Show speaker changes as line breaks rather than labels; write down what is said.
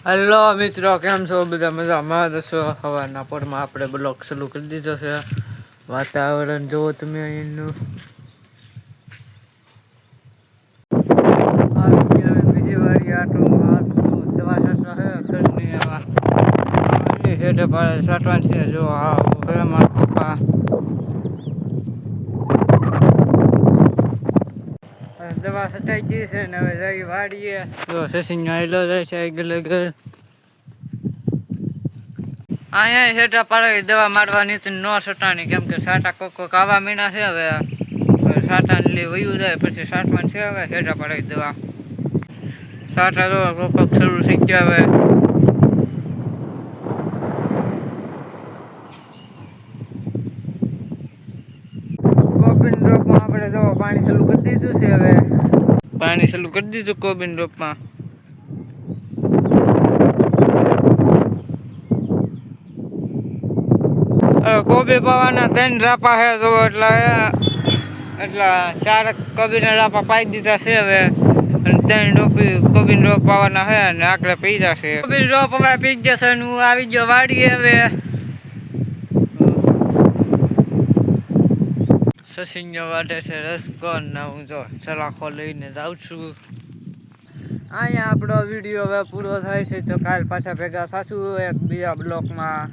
Hello મિત્રો, કેમ છો? બધા મજામાં દસો. હવારના પોરમાં આપણે બ્લોગ ચાલુ કરી દીધો છે. વાતાવરણ જોવો તમે અહીંનું. બીજી વાળી આટો દવા હેઠે પાડે સાટવાની છે. જો મારા પપ્પા દવા સટાઈ ગઈ છે ને હવે જઈ વાડીએ. તો સસીન આવેલો જાય છે આગળ આગળ. અહીંયા હેઠા પાડે દવા મારવાની ન સટાણી, કેમ કે સાટા કોક આવા મીણા છે. હવે સાટા લે વયું જાય પછી સાટવાનું છે. હવે હેઠા પાડે દવા સાટા તો કોક શરૂ થઈ ગયા. હવે કોબીન ડ્રોપમાં આપણે જો પાણી ચાલુ કરી દીધું છે. હવે પાણી ચાલુ કરી દીધું કોબીન ડ્રોપમાં. કોબી પાવાના 3 રાપા છે તો એટલે 4 કોબીના રાપા પાઈ દીધા છે. હવે અને 3 કોબીન રોપ પાવાના છે અને આકડે પી જશે. કોબીન રોપ હવે પી જશે. હું આવી ગયો વાડીએ. હવે સસીનો વાટે છે રસકો ને હું જો સલાખો લઈને જાઉં છું. અહીંયા આપણો વિડીયો હવે પૂરો થાય છે, તો કાલ પાછા ભેગા થશું એક બીજા બ્લોકમાં.